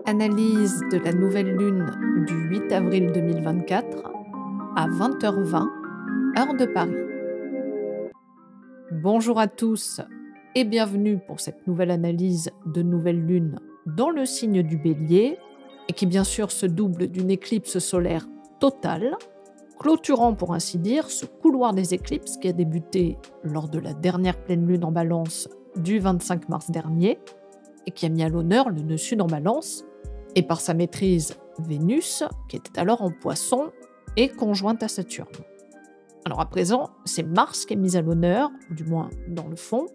Analyse de la nouvelle lune du 8 avril 2024 à 20h20, heure de Paris. Bonjour à tous et bienvenue pour cette nouvelle analyse de nouvelle lune dans le signe du Bélier et qui bien sûr se double d'une éclipse solaire totale, clôturant pour ainsi dire ce couloir des éclipses qui a débuté lors de la dernière pleine lune en Balance du 25 mars dernier et qui a mis à l'honneur le nœud sud en Balance et par sa maîtrise Vénus qui était alors en Poisson et conjointe à Saturne. Alors à présent, c'est Mars qui est mis à l'honneur, du moins dans le fond,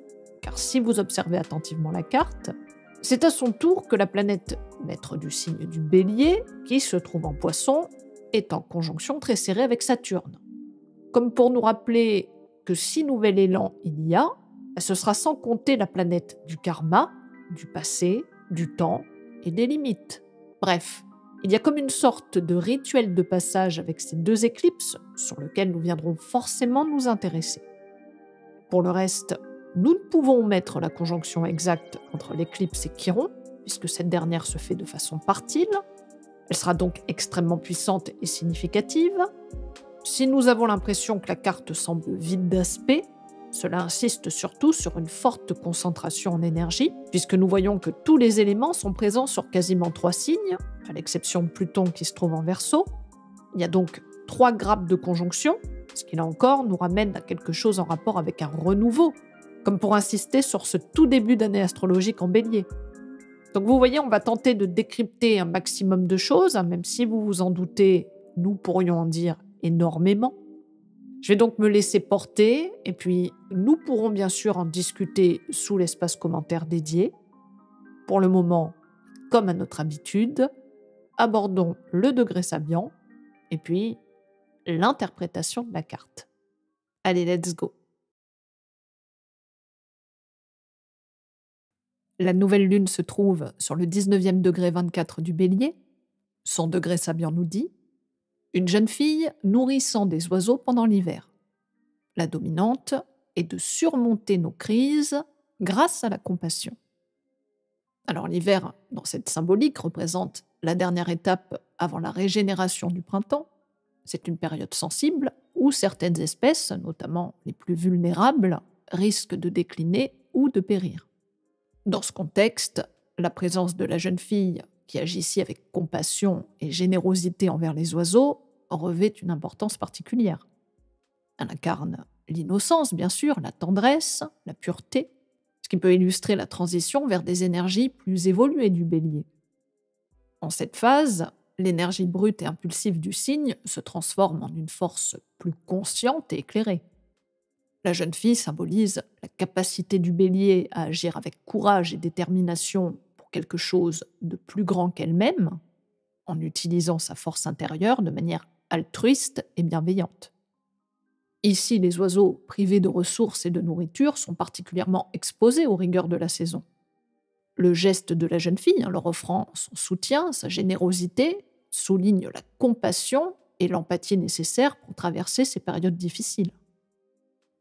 car si vous observez attentivement la carte, c'est à son tour que la planète maître du signe du Bélier, qui se trouve en Poisson, est en conjonction très serrée avec Saturne. Comme pour nous rappeler que si nouvel élan il y a, ce sera sans compter la planète du karma, du passé, du temps et des limites. Bref, il y a comme une sorte de rituel de passage avec ces deux éclipses sur lequel nous viendrons forcément nous intéresser. Pour le reste, nous ne pouvons mettre la conjonction exacte entre l'éclipse et Chiron, puisque cette dernière se fait de façon partile. Elle sera donc extrêmement puissante et significative. Si nous avons l'impression que la carte semble vide d'aspect, cela insiste surtout sur une forte concentration en énergie, puisque nous voyons que tous les éléments sont présents sur quasiment 3 signes, à l'exception de Pluton qui se trouve en Verseau. Il y a donc 3 grappes de conjonction, ce qui là encore nous ramène à quelque chose en rapport avec un renouveau, comme pour insister sur ce tout début d'année astrologique en Bélier. Donc vous voyez, on va tenter de décrypter un maximum de choses, même si vous vous en doutez, nous pourrions en dire énormément. Je vais donc me laisser porter et puis nous pourrons bien sûr en discuter sous l'espace commentaire dédié. Pour le moment, comme à notre habitude, abordons le degré Sabian et puis l'interprétation de la carte. Allez, let's go! La nouvelle lune se trouve sur le 19e degré 24 du Bélier. Son degré Sabian nous dit une jeune fille nourrissant des oiseaux pendant l'hiver. La dominante est de surmonter nos crises grâce à la compassion. Alors l'hiver, dans cette symbolique, représente la dernière étape avant la régénération du printemps. C'est une période sensible où certaines espèces, notamment les plus vulnérables, risquent de décliner ou de périr. Dans ce contexte, la présence de la jeune fille qui agit ici avec compassion et générosité envers les oiseaux revêt une importance particulière. Elle incarne l'innocence, bien sûr, la tendresse, la pureté, ce qui peut illustrer la transition vers des énergies plus évoluées du Bélier. En cette phase, l'énergie brute et impulsive du signe se transforme en une force plus consciente et éclairée. La jeune fille symbolise la capacité du Bélier à agir avec courage et détermination pour quelque chose de plus grand qu'elle-même, en utilisant sa force intérieure de manière altruiste et bienveillante. Ici, les oiseaux privés de ressources et de nourriture sont particulièrement exposés aux rigueurs de la saison. Le geste de la jeune fille, leur offrant son soutien, sa générosité, souligne la compassion et l'empathie nécessaires pour traverser ces périodes difficiles.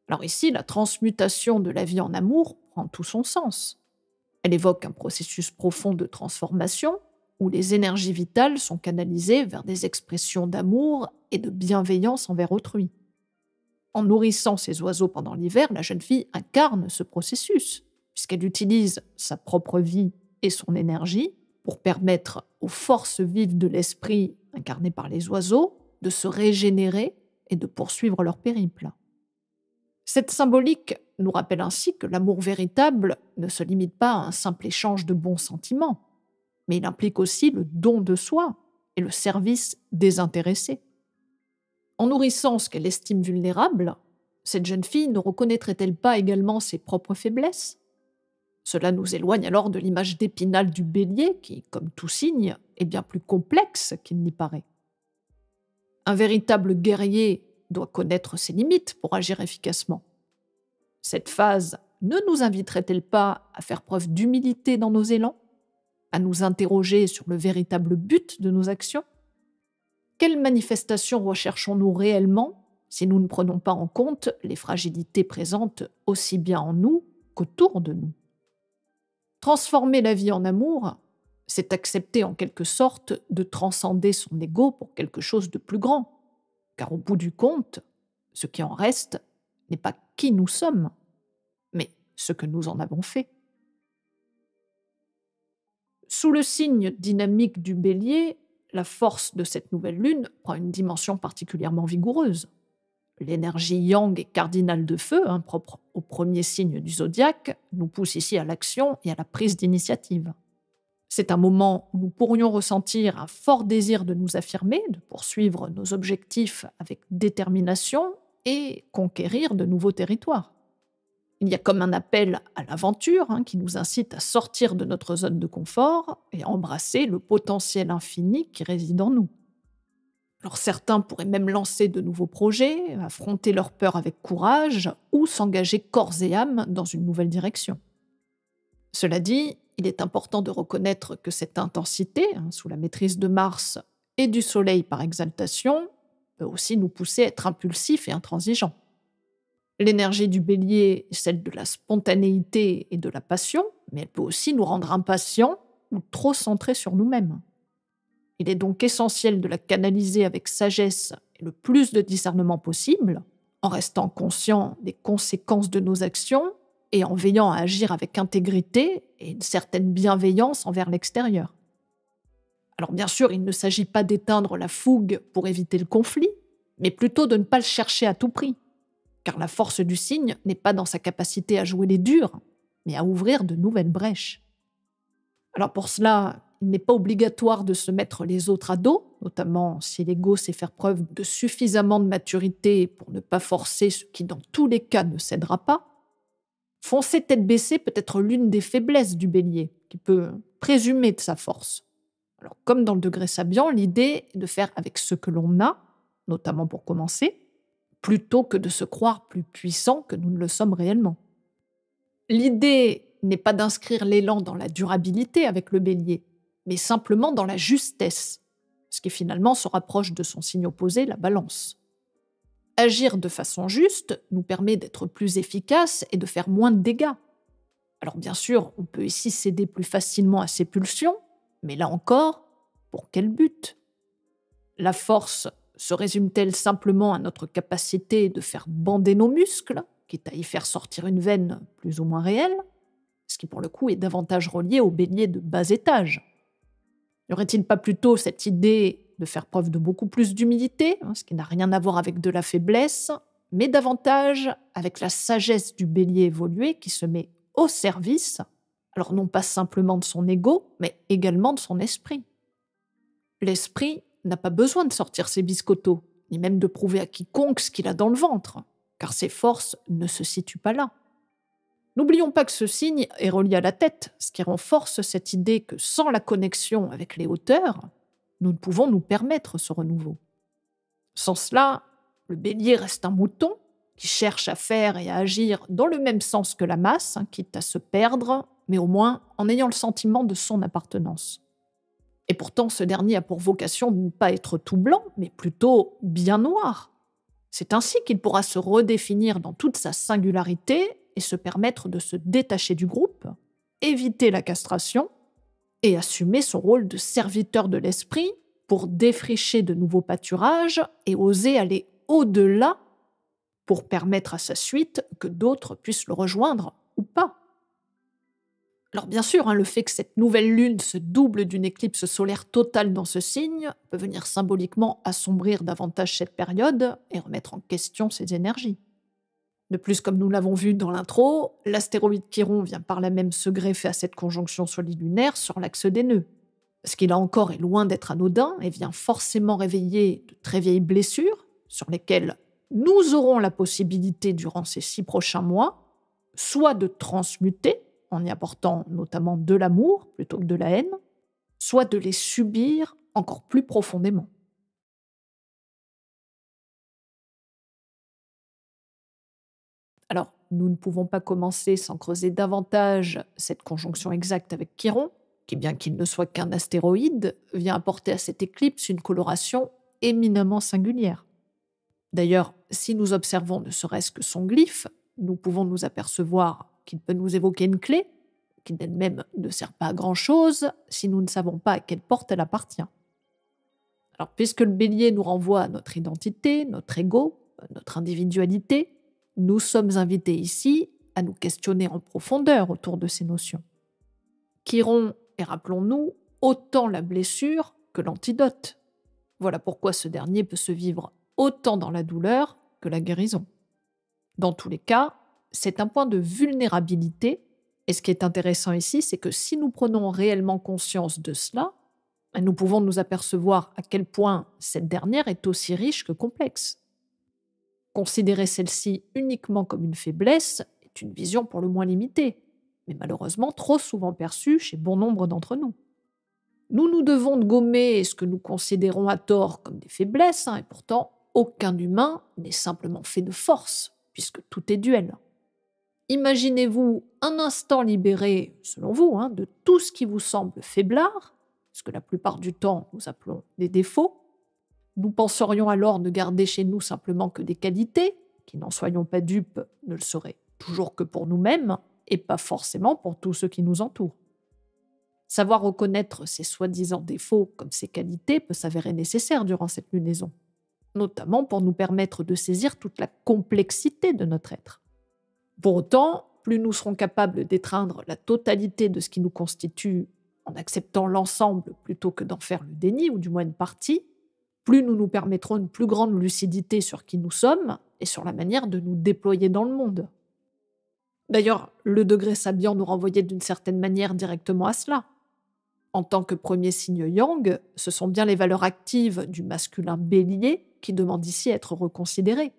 Alors ici, la transmutation de la vie en amour prend tout son sens. Elle évoque un processus profond de transformation où les énergies vitales sont canalisées vers des expressions d'amour et de bienveillance envers autrui. En nourrissant ces oiseaux pendant l'hiver, la jeune fille incarne ce processus, puisqu'elle utilise sa propre vie et son énergie pour permettre aux forces vives de l'esprit, incarnées par les oiseaux, de se régénérer et de poursuivre leur périple. Cette symbolique nous rappelle ainsi que l'amour véritable ne se limite pas à un simple échange de bons sentiments, mais il implique aussi le don de soi et le service désintéressé. En nourrissant ce qu'elle estime vulnérable, cette jeune fille ne reconnaîtrait-elle pas également ses propres faiblesses ? Cela nous éloigne alors de l'image d'Épinal du Bélier qui, comme tout signe, est bien plus complexe qu'il n'y paraît. Un véritable guerrier doit connaître ses limites pour agir efficacement. Cette phase ne nous inviterait-elle pas à faire preuve d'humilité dans nos élans, à nous interroger sur le véritable but de nos actions ? Quelles manifestations recherchons-nous réellement si nous ne prenons pas en compte les fragilités présentes aussi bien en nous qu'autour de nous ? Transformer la vie en amour, C'est accepter en quelque sorte de transcender son ego pour quelque chose de plus grand. Car au bout du compte, ce qui en reste n'est pas qui nous sommes, mais ce que nous en avons fait. Sous le signe dynamique du Bélier, la force de cette nouvelle lune prend une dimension particulièrement vigoureuse. L'énergie yang et cardinale de feu, propre au premier signe du zodiaque, nous pousse ici à l'action et à la prise d'initiative. C'est un moment où nous pourrions ressentir un fort désir de nous affirmer, de poursuivre nos objectifs avec détermination et conquérir de nouveaux territoires. Il y a comme un appel à l'aventure qui nous incite à sortir de notre zone de confort et à embrasser le potentiel infini qui réside en nous. Alors certains pourraient même lancer de nouveaux projets, affronter leurs peurs avec courage ou s'engager corps et âme dans une nouvelle direction. Cela dit, il est important de reconnaître que cette intensité, sous la maîtrise de Mars et du Soleil par exaltation, peut aussi nous pousser à être impulsifs et intransigeants. L'énergie du Bélier est celle de la spontanéité et de la passion, mais elle peut aussi nous rendre impatients ou trop centrés sur nous-mêmes. Il est donc essentiel de la canaliser avec sagesse et le plus de discernement possible, en restant conscient des conséquences de nos actions et en veillant à agir avec intégrité et une certaine bienveillance envers l'extérieur. Alors bien sûr, il ne s'agit pas d'éteindre la fougue pour éviter le conflit, mais plutôt de ne pas le chercher à tout prix. Car la force du signe n'est pas dans sa capacité à jouer les durs, mais à ouvrir de nouvelles brèches. Alors pour cela, il n'est pas obligatoire de se mettre les autres à dos, notamment si l'ego sait faire preuve de suffisamment de maturité pour ne pas forcer ce qui dans tous les cas ne cédera pas. Foncer tête baissée peut être l'une des faiblesses du Bélier, qui peut présumer de sa force. Alors comme dans le degré Sabian, l'idée est de faire avec ce que l'on a, notamment pour commencer, plutôt que de se croire plus puissant que nous ne le sommes réellement. L'idée n'est pas d'inscrire l'élan dans la durabilité avec le Bélier, mais simplement dans la justesse, ce qui finalement se rapproche de son signe opposé, la Balance. Agir de façon juste nous permet d'être plus efficace et de faire moins de dégâts. Alors bien sûr, on peut ici céder plus facilement à ses pulsions, mais là encore, pour quel but ? La force se résume-t-elle simplement à notre capacité de faire bander nos muscles, quitte à y faire sortir une veine plus ou moins réelle, ce qui pour le coup est davantage relié au Bélier de bas étage. N'y aurait-il pas plutôt cette idée de faire preuve de beaucoup plus d'humilité, ce qui n'a rien à voir avec de la faiblesse, mais davantage avec la sagesse du Bélier évolué qui se met au service, alors non pas simplement de son ego, mais également de son esprit. L'esprit n'a pas besoin de sortir ses biscottos, ni même de prouver à quiconque ce qu'il a dans le ventre, car ses forces ne se situent pas là. N'oublions pas que ce signe est relié à la tête, ce qui renforce cette idée que sans la connexion avec les hauteurs, nous ne pouvons nous permettre ce renouveau. Sans cela, le Bélier reste un mouton qui cherche à faire et à agir dans le même sens que la masse, quitte à se perdre, mais au moins en ayant le sentiment de son appartenance. Et pourtant, ce dernier a pour vocation de ne pas être tout blanc, mais plutôt bien noir. C'est ainsi qu'il pourra se redéfinir dans toute sa singularité et se permettre de se détacher du groupe, éviter la castration et assumer son rôle de serviteur de l'esprit pour défricher de nouveaux pâturages et oser aller au-delà pour permettre à sa suite que d'autres puissent le rejoindre ou pas. Alors bien sûr, le fait que cette nouvelle lune se double d'une éclipse solaire totale dans ce signe peut venir symboliquement assombrir davantage cette période et remettre en question ses énergies. De plus, comme nous l'avons vu dans l'intro, l'astéroïde Chiron vient par là même se greffer à cette conjonction solilunaire sur l'axe des nœuds. Ce qui là encore est loin d'être anodin et vient forcément réveiller de très vieilles blessures sur lesquelles nous aurons la possibilité durant ces 6 prochains mois, soit de transmuter, en y apportant notamment de l'amour plutôt que de la haine, soit de les subir encore plus profondément. Alors, nous ne pouvons pas commencer sans creuser davantage cette conjonction exacte avec Chiron, qui, bien qu'il ne soit qu'un astéroïde, vient apporter à cette éclipse une coloration éminemment singulière. D'ailleurs, si nous observons ne serait-ce que son glyphe, nous pouvons nous apercevoir qu'il peut nous évoquer une clé, qui d'elle-même ne sert pas à grand-chose si nous ne savons pas à quelle porte elle appartient. Alors, puisque le bélier nous renvoie à notre identité, notre ego, notre individualité, nous sommes invités ici à nous questionner en profondeur autour de ces notions. Chiron est, rappelons-nous, autant la blessure que l'antidote. Voilà pourquoi ce dernier peut se vivre autant dans la douleur que la guérison. Dans tous les cas, c'est un point de vulnérabilité, et ce qui est intéressant ici, c'est que si nous prenons réellement conscience de cela, nous pouvons nous apercevoir à quel point cette dernière est aussi riche que complexe. Considérer celle-ci uniquement comme une faiblesse est une vision pour le moins limitée, mais malheureusement trop souvent perçue chez bon nombre d'entre nous. Nous devons de gommer ce que nous considérons à tort comme des faiblesses, et pourtant aucun humain n'est simplement fait de force, puisque tout est duel. Imaginez-vous un instant libéré, selon vous, de tout ce qui vous semble faiblard, ce que la plupart du temps nous appelons des défauts. Nous penserions alors ne garder chez nous simplement que des qualités, qui, n'en soyons pas dupes, ne le seraient toujours que pour nous-mêmes, et pas forcément pour tous ceux qui nous entourent. Savoir reconnaître ces soi-disant défauts comme ces qualités peut s'avérer nécessaire durant cette lunaison, notamment pour nous permettre de saisir toute la complexité de notre être. Pour autant, plus nous serons capables d'étreindre la totalité de ce qui nous constitue en acceptant l'ensemble plutôt que d'en faire le déni, ou du moins une partie, plus nous nous permettrons une plus grande lucidité sur qui nous sommes et sur la manière de nous déployer dans le monde. D'ailleurs, le degré Sabian nous renvoyait d'une certaine manière directement à cela. En tant que premier signe yang, ce sont bien les valeurs actives du masculin bélier qui demandent ici à être reconsidérées.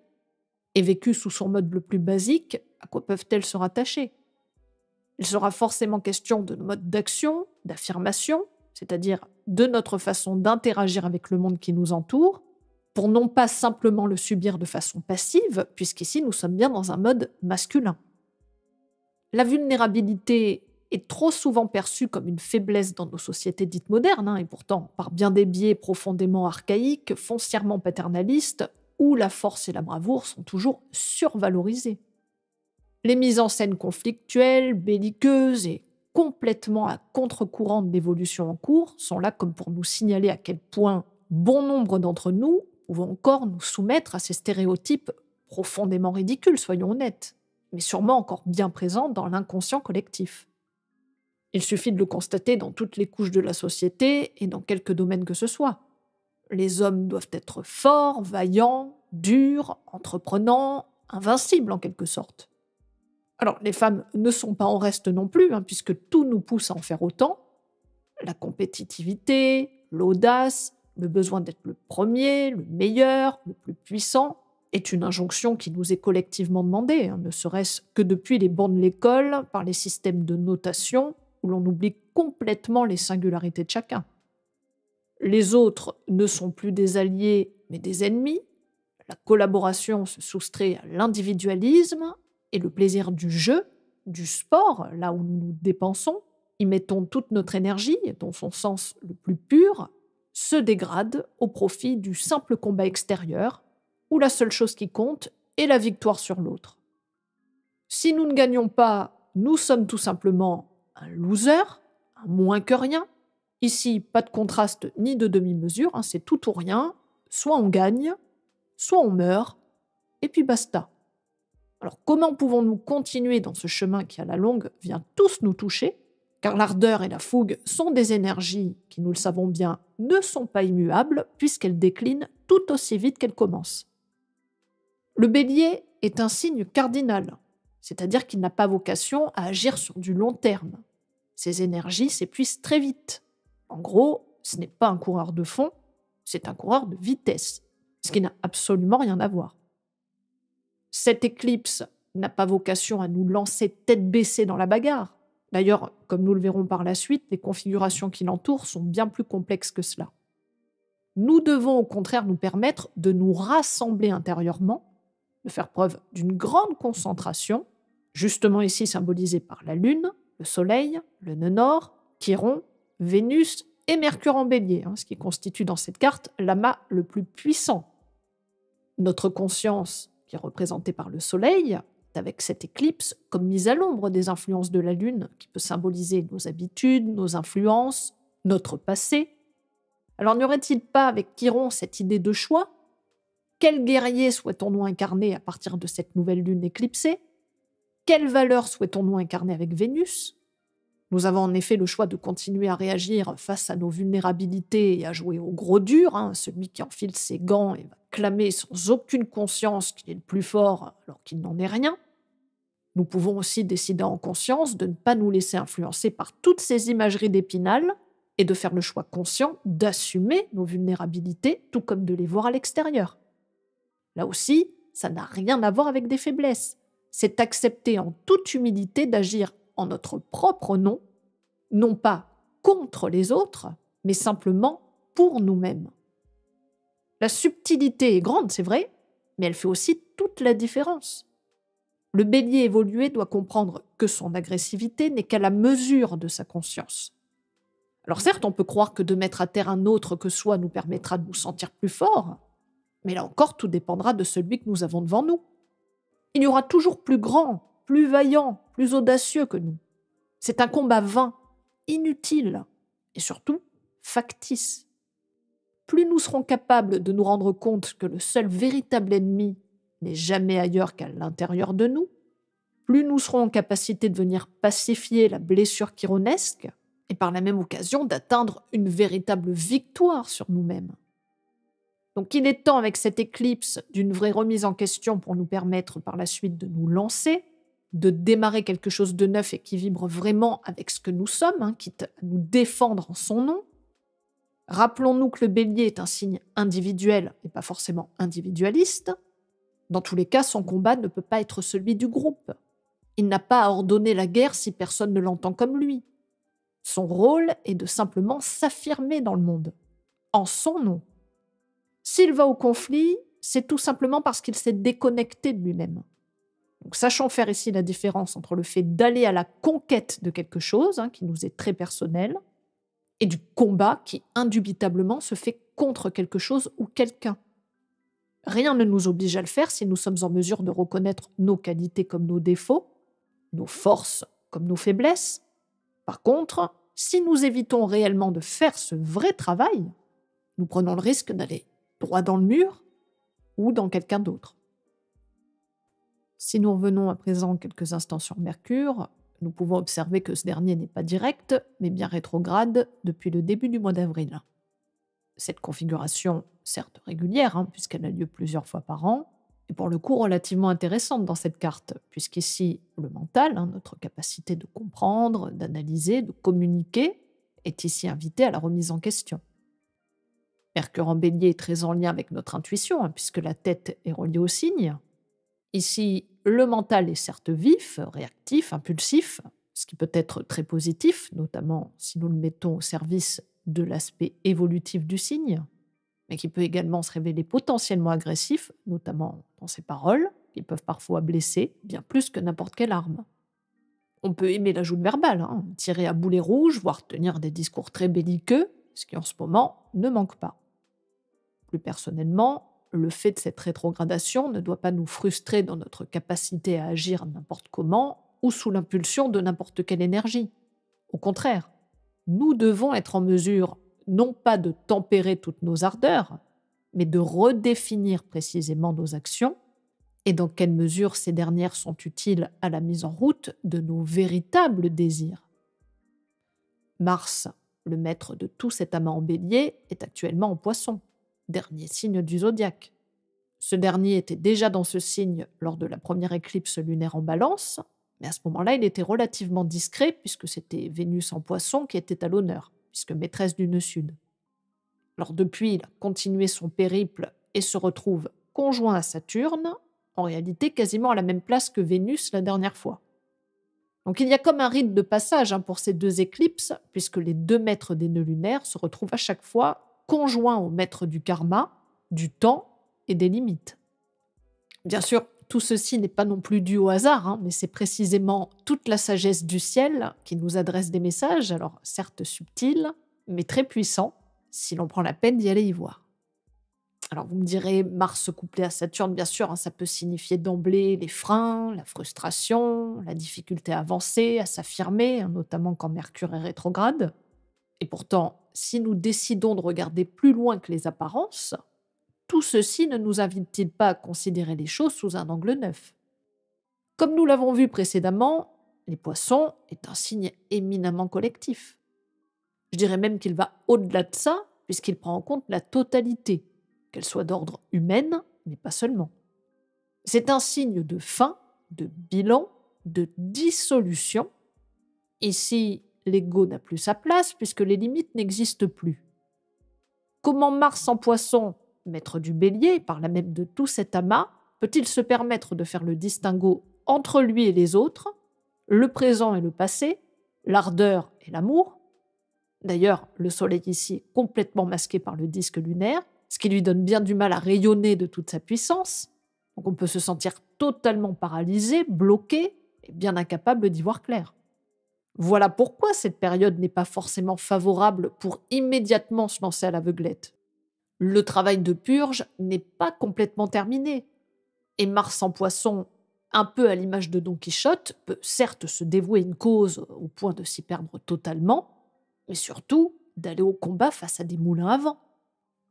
Et vécues sous son mode le plus basique, à quoi peuvent-elles se rattacher ? Il sera forcément question de nos modes d'action, d'affirmation, c'est-à-dire de notre façon d'interagir avec le monde qui nous entoure, pour non pas simplement le subir de façon passive, puisqu'ici nous sommes bien dans un mode masculin. La vulnérabilité est trop souvent perçue comme une faiblesse dans nos sociétés dites modernes, et pourtant par bien des biais profondément archaïques, foncièrement paternalistes, où la force et la bravoure sont toujours survalorisées. Les mises en scène conflictuelles, belliqueuses et complètement à contre-courant de l'évolution en cours sont là comme pour nous signaler à quel point bon nombre d'entre nous pouvons encore nous soumettre à ces stéréotypes profondément ridicules, soyons honnêtes, mais sûrement encore bien présents dans l'inconscient collectif. Il suffit de le constater dans toutes les couches de la société et dans quelque domaine que ce soit. Les hommes doivent être forts, vaillants, durs, entreprenants, invincibles en quelque sorte. Alors, les femmes ne sont pas en reste non plus, puisque tout nous pousse à en faire autant. La compétitivité, l'audace, le besoin d'être le premier, le meilleur, le plus puissant, est une injonction qui nous est collectivement demandée, ne serait-ce que depuis les bancs de l'école, par les systèmes de notation, où l'on oublie complètement les singularités de chacun. Les autres ne sont plus des alliés, mais des ennemis. La collaboration se soustrait à l'individualisme, et le plaisir du jeu, du sport, là où nous nous dépensons, y mettons toute notre énergie, dans son sens le plus pur, se dégrade au profit du simple combat extérieur, où la seule chose qui compte est la victoire sur l'autre. Si nous ne gagnons pas, nous sommes tout simplement un loser, un moins que rien. Ici, pas de contraste ni de demi-mesure, c'est tout ou rien. Soit on gagne, soit on meurt, et puis basta. Alors comment pouvons-nous continuer dans ce chemin qui à la longue vient tous nous toucher, car l'ardeur et la fougue sont des énergies qui, nous le savons bien, ne sont pas immuables puisqu'elles déclinent tout aussi vite qu'elles commencent. Le bélier est un signe cardinal, c'est-à-dire qu'il n'a pas vocation à agir sur du long terme. Ses énergies s'épuisent très vite. En gros, ce n'est pas un coureur de fond, c'est un coureur de vitesse, ce qui n'a absolument rien à voir. Cette éclipse n'a pas vocation à nous lancer tête baissée dans la bagarre. D'ailleurs, comme nous le verrons par la suite, les configurations qui l'entourent sont bien plus complexes que cela. Nous devons au contraire nous permettre de nous rassembler intérieurement, de faire preuve d'une grande concentration, justement ici symbolisée par la Lune, le Soleil, le nœud nord, Chiron, Vénus et Mercure en bélier, ce qui constitue dans cette carte l'amas le plus puissant. Notre conscience, qui est représentée par le Soleil, avec cette éclipse comme mise à l'ombre des influences de la Lune, qui peut symboliser nos habitudes, nos influences, notre passé. Alors n'y aurait-il pas avec Chiron cette idée de choix? Quel guerrier souhaitons-nous incarner à partir de cette nouvelle Lune éclipsée? Quelles valeurs souhaitons-nous incarner avec Vénus? Nous avons en effet le choix de continuer à réagir face à nos vulnérabilités et à jouer au gros dur, celui qui enfile ses gants et va clamer sans aucune conscience qu'il est le plus fort alors qu'il n'en est rien. Nous pouvons aussi décider en conscience de ne pas nous laisser influencer par toutes ces imageries d'Épinal et de faire le choix conscient d'assumer nos vulnérabilités, tout comme de les voir à l'extérieur. Là aussi, ça n'a rien à voir avec des faiblesses. C'est accepter en toute humilité d'agir en notre propre nom, non pas contre les autres, mais simplement pour nous-mêmes. La subtilité est grande, c'est vrai, mais elle fait aussi toute la différence. Le bélier évolué doit comprendre que son agressivité n'est qu'à la mesure de sa conscience. Alors certes, on peut croire que de mettre à terre un autre que soi nous permettra de nous sentir plus forts, mais là encore, tout dépendra de celui que nous avons devant nous. Il y aura toujours plus grand, plus vaillant, plus audacieux que nous. C'est un combat vain, inutile et surtout factice. Plus nous serons capables de nous rendre compte que le seul véritable ennemi n'est jamais ailleurs qu'à l'intérieur de nous, plus nous serons en capacité de venir pacifier la blessure chironesque et par la même occasion d'atteindre une véritable victoire sur nous-mêmes. Donc il est temps avec cette éclipse d'une vraie remise en question pour nous permettre par la suite de nous lancer, de démarrer quelque chose de neuf et qui vibre vraiment avec ce que nous sommes, quitte à nous défendre en son nom. Rappelons-nous que le bélier est un signe individuel et pas forcément individualiste. Dans tous les cas, son combat ne peut pas être celui du groupe. Il n'a pas à ordonner la guerre si personne ne l'entend comme lui. Son rôle est de simplement s'affirmer dans le monde, en son nom. S'il va au conflit, c'est tout simplement parce qu'il s'est déconnecté de lui-même. Donc, sachons faire ici la différence entre le fait d'aller à la conquête de quelque chose, qui nous est très personnel, et du combat qui, indubitablement, se fait contre quelque chose ou quelqu'un. Rien ne nous oblige à le faire si nous sommes en mesure de reconnaître nos qualités comme nos défauts, nos forces comme nos faiblesses. Par contre, si nous évitons réellement de faire ce vrai travail, nous prenons le risque d'aller droit dans le mur ou dans quelqu'un d'autre. Si nous revenons à présent quelques instants sur Mercure, nous pouvons observer que ce dernier n'est pas direct, mais bien rétrograde depuis le début du mois d'avril. Cette configuration, certes régulière, puisqu'elle a lieu plusieurs fois par an, est pour le coup relativement intéressante dans cette carte, puisqu'ici, le mental, notre capacité de comprendre, d'analyser, de communiquer, est ici invité à la remise en question. Mercure en bélier est très en lien avec notre intuition, puisque la tête est reliée au signe. Ici, le mental est certes vif, réactif, impulsif, ce qui peut être très positif, notamment si nous le mettons au service de l'aspect évolutif du signe, mais qui peut également se révéler potentiellement agressif, notamment dans ses paroles, qui peuvent parfois blesser bien plus que n'importe quelle arme. On peut aimer la joute verbale, tirer à boulet rouge, voire tenir des discours très belliqueux, ce qui en ce moment ne manque pas. Plus personnellement, le fait de cette rétrogradation ne doit pas nous frustrer dans notre capacité à agir n'importe comment ou sous l'impulsion de n'importe quelle énergie. Au contraire, nous devons être en mesure non pas de tempérer toutes nos ardeurs, mais de redéfinir précisément nos actions et dans quelle mesure ces dernières sont utiles à la mise en route de nos véritables désirs. Mars, le maître de tout cet amas en bélier, est actuellement en Poisson, dernier signe du zodiaque. Ce dernier était déjà dans ce signe lors de la première éclipse lunaire en Balance, mais à ce moment-là, il était relativement discret puisque c'était Vénus en Poisson qui était à l'honneur, puisque maîtresse du nœud sud. Alors depuis, il a continué son périple et se retrouve conjoint à Saturne, en réalité quasiment à la même place que Vénus la dernière fois. Donc il y a comme un rite de passage pour ces deux éclipses, puisque les deux maîtres des nœuds lunaires se retrouvent à chaque fois conjoints au maître du karma, du temps et des limites. Bien sûr, tout ceci n'est pas non plus dû au hasard, mais c'est précisément toute la sagesse du ciel qui nous adresse des messages, alors certes subtils, mais très puissants, si l'on prend la peine d'y aller y voir. Alors vous me direz, Mars couplé à Saturne, bien sûr, hein, ça peut signifier d'emblée les freins, la frustration, la difficulté à avancer, à s'affirmer, hein, notamment quand Mercure est rétrograde. Et pourtant, si nous décidons de regarder plus loin que les apparences, tout ceci ne nous invite-t-il pas à considérer les choses sous un angle neuf? Comme nous l'avons vu précédemment, les poissons est un signe éminemment collectif. Je dirais même qu'il va au-delà de ça, puisqu'il prend en compte la totalité, qu'elle soit d'ordre humaine, mais pas seulement. C'est un signe de fin, de bilan, de dissolution. Ici, l'ego n'a plus sa place, puisque les limites n'existent plus. Comment Mars en poisson, maître du bélier, par là même de tout cet amas, peut-il se permettre de faire le distinguo entre lui et les autres, le présent et le passé, l'ardeur et l'amour? D'ailleurs, le Soleil ici est complètement masqué par le disque lunaire, ce qui lui donne bien du mal à rayonner de toute sa puissance. Donc on peut se sentir totalement paralysé, bloqué et bien incapable d'y voir clair. Voilà pourquoi cette période n'est pas forcément favorable pour immédiatement se lancer à l'aveuglette. Le travail de purge n'est pas complètement terminé. Et Mars en poisson, un peu à l'image de Don Quichotte, peut certes se dévouer à une cause au point de s'y perdre totalement, mais surtout d'aller au combat face à des moulins à vent.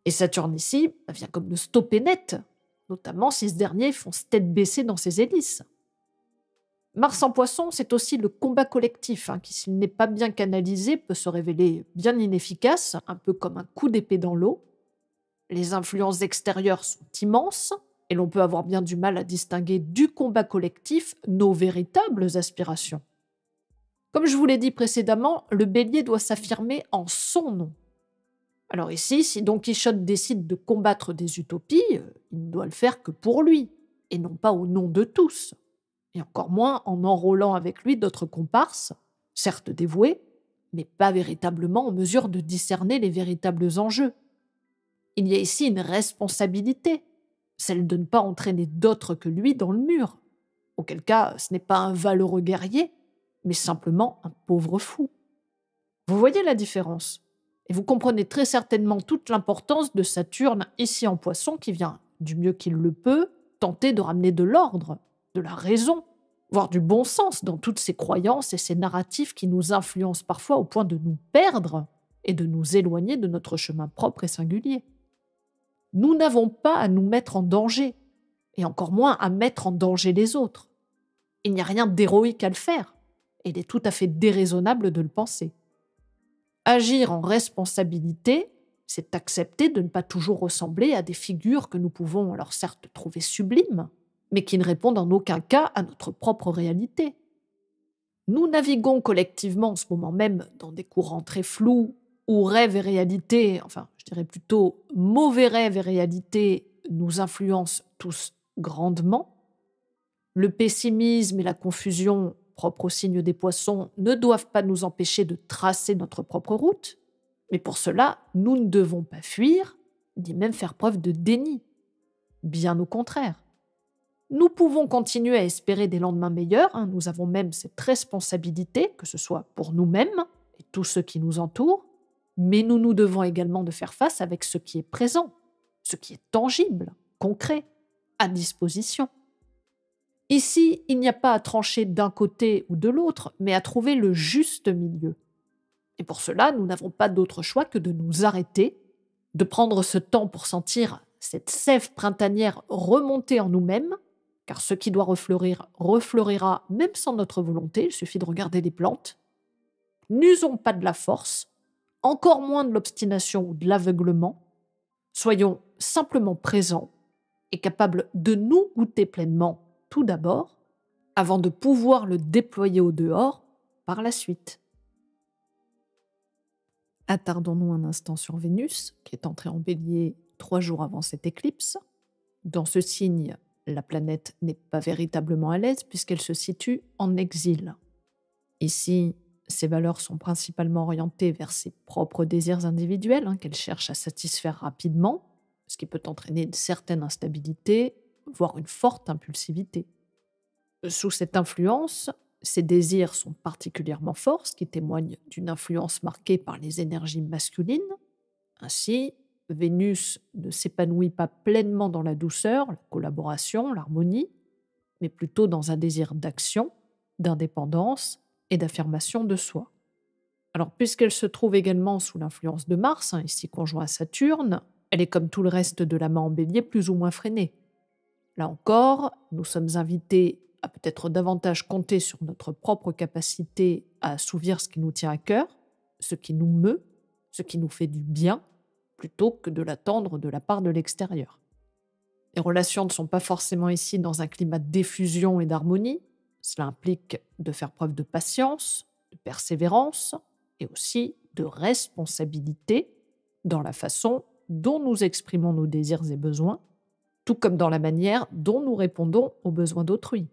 Et Saturne ici vient comme le stopper net, notamment si ce dernier fonce tête baissée dans ses hélices. Mars en poisson, c'est aussi le combat collectif, qui s'il n'est pas bien canalisé peut se révéler bien inefficace, un peu comme un coup d'épée dans l'eau. Les influences extérieures sont immenses, et l'on peut avoir bien du mal à distinguer du combat collectif nos véritables aspirations. Comme je vous l'ai dit précédemment, le bélier doit s'affirmer en son nom. Alors ici, si Don Quichotte décide de combattre des utopies, il ne doit le faire que pour lui, et non pas au nom de tous, et encore moins en enrôlant avec lui d'autres comparses, certes dévoués, mais pas véritablement en mesure de discerner les véritables enjeux. Il y a ici une responsabilité, celle de ne pas entraîner d'autres que lui dans le mur, auquel cas ce n'est pas un valeureux guerrier, mais simplement un pauvre fou. Vous voyez la différence? Et vous comprenez très certainement toute l'importance de Saturne ici en Poisson qui vient, du mieux qu'il le peut, tenter de ramener de l'ordre, de la raison, voire du bon sens dans toutes ces croyances et ces narratifs qui nous influencent parfois au point de nous perdre et de nous éloigner de notre chemin propre et singulier. Nous n'avons pas à nous mettre en danger, et encore moins à mettre en danger les autres. Il n'y a rien d'héroïque à le faire, et il est tout à fait déraisonnable de le penser. Agir en responsabilité, c'est accepter de ne pas toujours ressembler à des figures que nous pouvons alors certes trouver sublimes, mais qui ne répondent en aucun cas à notre propre réalité. Nous naviguons collectivement en ce moment même dans des courants très flous où rêve et réalité, enfin je dirais plutôt mauvais rêve et réalité nous influencent tous grandement. Le pessimisme et la confusion propres au signe des poissons ne doivent pas nous empêcher de tracer notre propre route, mais pour cela, nous ne devons pas fuir, ni même faire preuve de déni. Bien au contraire. Nous pouvons continuer à espérer des lendemains meilleurs, nous avons même cette responsabilité, que ce soit pour nous-mêmes et tous ceux qui nous entourent, mais nous devons également de faire face avec ce qui est présent, ce qui est tangible, concret, à disposition. Ici, il n'y a pas à trancher d'un côté ou de l'autre, mais à trouver le juste milieu. Et pour cela, nous n'avons pas d'autre choix que de nous arrêter, de prendre ce temps pour sentir cette sève printanière remonter en nous-mêmes, car ce qui doit refleurir refleurira même sans notre volonté, il suffit de regarder les plantes. N'usons pas de la force, encore moins de l'obstination ou de l'aveuglement. Soyons simplement présents et capables de nous goûter pleinement tout d'abord, avant de pouvoir le déployer au dehors par la suite. Attardons-nous un instant sur Vénus, qui est entrée en Bélier 3 jours avant cette éclipse. Dans ce signe, la planète n'est pas véritablement à l'aise puisqu'elle se situe en exil. Ici, ses valeurs sont principalement orientées vers ses propres désirs individuels, qu'elle cherche à satisfaire rapidement, ce qui peut entraîner une certaine instabilité, voire une forte impulsivité. Sous cette influence, ses désirs sont particulièrement forts, ce qui témoigne d'une influence marquée par les énergies masculines. Ainsi, Vénus ne s'épanouit pas pleinement dans la douceur, la collaboration, l'harmonie, mais plutôt dans un désir d'action, d'indépendance et d'affirmation de soi. Alors, puisqu'elle se trouve également sous l'influence de Mars, ici conjoint à Saturne, elle est comme tout le reste de l'âme en bélier plus ou moins freinée. Là encore, nous sommes invités à peut-être davantage compter sur notre propre capacité à assouvir ce qui nous tient à cœur, ce qui nous meut, ce qui nous fait du bien, plutôt que de l'attendre de la part de l'extérieur. Les relations ne sont pas forcément ici dans un climat d'effusion et d'harmonie. Cela implique de faire preuve de patience, de persévérance et aussi de responsabilité dans la façon dont nous exprimons nos désirs et besoins, tout comme dans la manière dont nous répondons aux besoins d'autrui.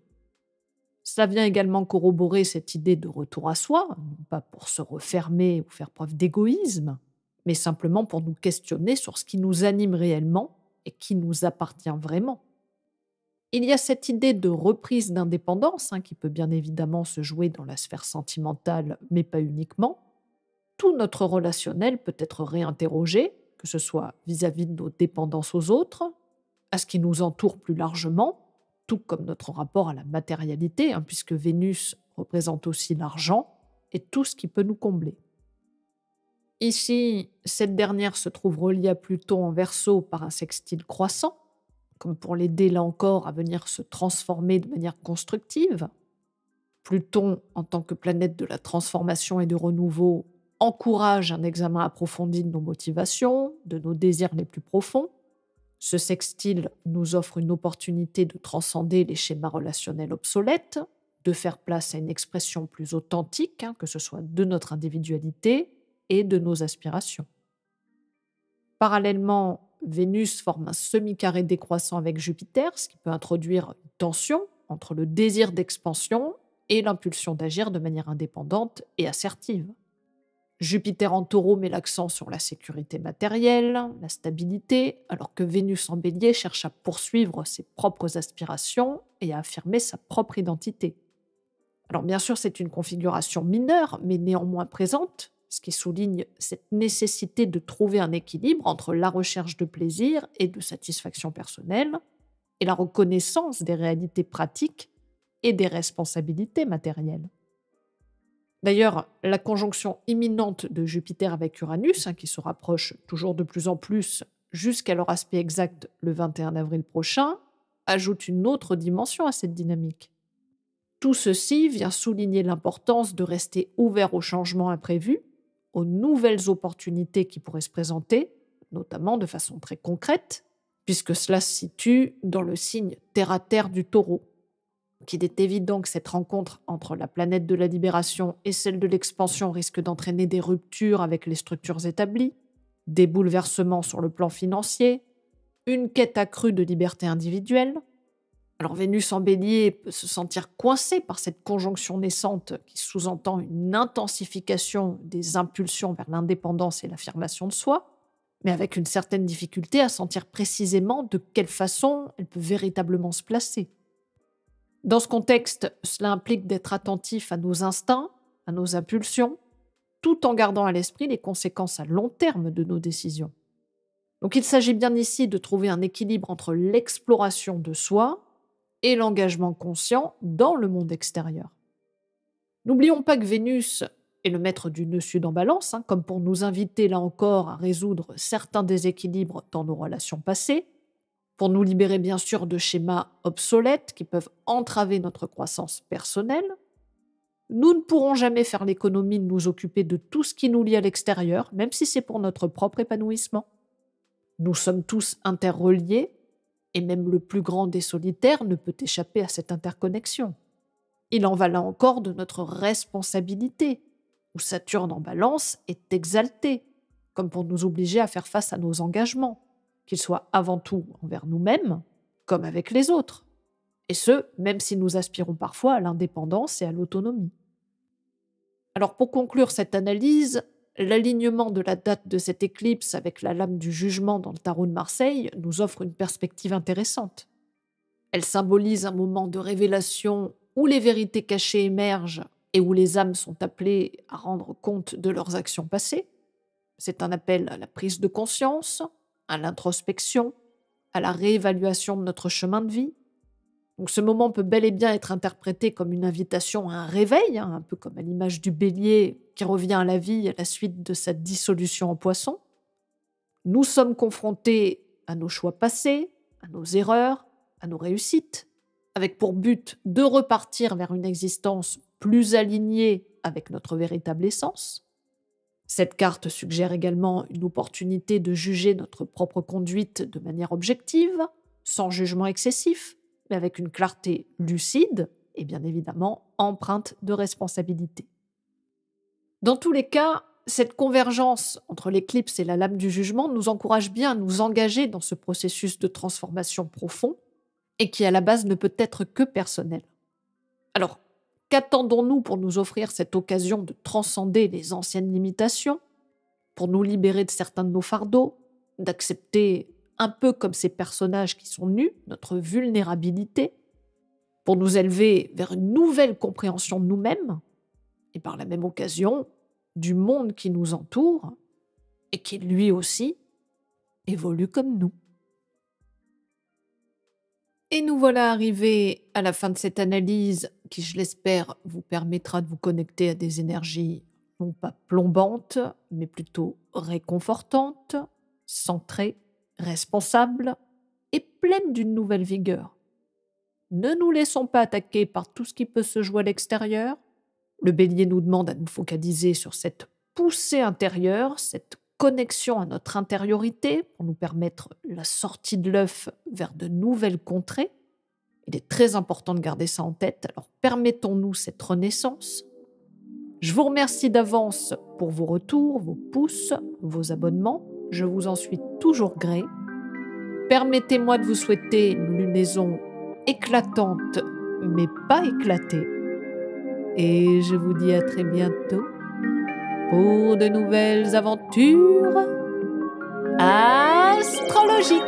Cela vient également corroborer cette idée de retour à soi, non pas pour se refermer ou faire preuve d'égoïsme, mais simplement pour nous questionner sur ce qui nous anime réellement et qui nous appartient vraiment. Il y a cette idée de reprise d'indépendance qui peut bien évidemment se jouer dans la sphère sentimentale, mais pas uniquement. Tout notre relationnel peut être réinterrogé, que ce soit vis-à-vis de nos dépendances aux autres, à ce qui nous entoure plus largement, tout comme notre rapport à la matérialité, puisque Vénus représente aussi l'argent et tout ce qui peut nous combler. Ici, cette dernière se trouve reliée à Pluton en Verseau par un sextile croissant, comme pour l'aider là encore à venir se transformer de manière constructive. Pluton, en tant que planète de la transformation et du renouveau, encourage un examen approfondi de nos motivations, de nos désirs les plus profonds. Ce sextile nous offre une opportunité de transcender les schémas relationnels obsolètes, de faire place à une expression plus authentique, que ce soit de notre individualité et de nos aspirations. Parallèlement, Vénus forme un semi-carré décroissant avec Jupiter, ce qui peut introduire une tension entre le désir d'expansion et l'impulsion d'agir de manière indépendante et assertive. Jupiter en Taureau met l'accent sur la sécurité matérielle, la stabilité, alors que Vénus en Bélier cherche à poursuivre ses propres aspirations et à affirmer sa propre identité. Alors bien sûr, c'est une configuration mineure, mais néanmoins présente, ce qui souligne cette nécessité de trouver un équilibre entre la recherche de plaisir et de satisfaction personnelle et la reconnaissance des réalités pratiques et des responsabilités matérielles. D'ailleurs, la conjonction imminente de Jupiter avec Uranus, qui se rapproche toujours de plus en plus jusqu'à leur aspect exact le 21 avril prochain, ajoute une autre dimension à cette dynamique. Tout ceci vient souligner l'importance de rester ouvert aux changements imprévus, aux nouvelles opportunités qui pourraient se présenter, notamment de façon très concrète, puisque cela se situe dans le signe terre-à-terre du Taureau. Qu'il est évident que cette rencontre entre la planète de la libération et celle de l'expansion risque d'entraîner des ruptures avec les structures établies, des bouleversements sur le plan financier, une quête accrue de liberté individuelle. Alors Vénus en Bélier peut se sentir coincée par cette conjonction naissante qui sous-entend une intensification des impulsions vers l'indépendance et l'affirmation de soi, mais avec une certaine difficulté à sentir précisément de quelle façon elle peut véritablement se placer. Dans ce contexte, cela implique d'être attentif à nos instincts, à nos impulsions, tout en gardant à l'esprit les conséquences à long terme de nos décisions. Donc il s'agit bien ici de trouver un équilibre entre l'exploration de soi et l'engagement conscient dans le monde extérieur. N'oublions pas que Vénus est le maître du nœud sud en balance, comme pour nous inviter là encore à résoudre certains déséquilibres dans nos relations passées, pour nous libérer bien sûr de schémas obsolètes qui peuvent entraver notre croissance personnelle. Nous ne pourrons jamais faire l'économie de nous occuper de tout ce qui nous lie à l'extérieur, même si c'est pour notre propre épanouissement. Nous sommes tous interreliés, et même le plus grand des solitaires ne peut échapper à cette interconnexion. Il en va là encore de notre responsabilité, où Saturne en balance est exalté, comme pour nous obliger à faire face à nos engagements, qu'ils soient avant tout envers nous-mêmes, comme avec les autres. Et ce, même si nous aspirons parfois à l'indépendance et à l'autonomie. Alors pour conclure cette analyse, l'alignement de la date de cette éclipse avec la lame du jugement dans le tarot de Marseille nous offre une perspective intéressante. Elle symbolise un moment de révélation où les vérités cachées émergent et où les âmes sont appelées à rendre compte de leurs actions passées. C'est un appel à la prise de conscience, à l'introspection, à la réévaluation de notre chemin de vie. Donc ce moment peut bel et bien être interprété comme une invitation à un réveil, un peu comme à l'image du bélier qui revient à la vie à la suite de sa dissolution en poisson. Nous sommes confrontés à nos choix passés, à nos erreurs, à nos réussites, avec pour but de repartir vers une existence plus alignée avec notre véritable essence. Cette carte suggère également une opportunité de juger notre propre conduite de manière objective, sans jugement excessif, mais avec une clarté lucide et bien évidemment empreinte de responsabilité. Dans tous les cas, cette convergence entre l'éclipse et la lame du jugement nous encourage bien à nous engager dans ce processus de transformation profond et qui à la base ne peut être que personnel. Alors, qu'attendons-nous pour nous offrir cette occasion de transcender les anciennes limitations, pour nous libérer de certains de nos fardeaux, d'accepter un peu comme ces personnages qui sont nus, notre vulnérabilité, pour nous élever vers une nouvelle compréhension de nous-mêmes et par la même occasion du monde qui nous entoure et qui lui aussi évolue comme nous. Et nous voilà arrivés à la fin de cette analyse qui, je l'espère, vous permettra de vous connecter à des énergies non pas plombantes, mais plutôt réconfortantes, centrées, responsables et pleines d'une nouvelle vigueur. Ne nous laissons pas attaquer par tout ce qui peut se jouer à l'extérieur. Le bélier nous demande à nous focaliser sur cette poussée intérieure, cette connexion à notre intériorité pour nous permettre la sortie de l'œuf vers de nouvelles contrées. Il est très important de garder ça en tête, alors permettons-nous cette renaissance. Je vous remercie d'avance pour vos retours, vos pouces, vos abonnements. Je vous en suis toujours gré. Permettez-moi de vous souhaiter une lunaison éclatante, mais pas éclatée. Et je vous dis à très bientôt pour de nouvelles aventures astrologiques.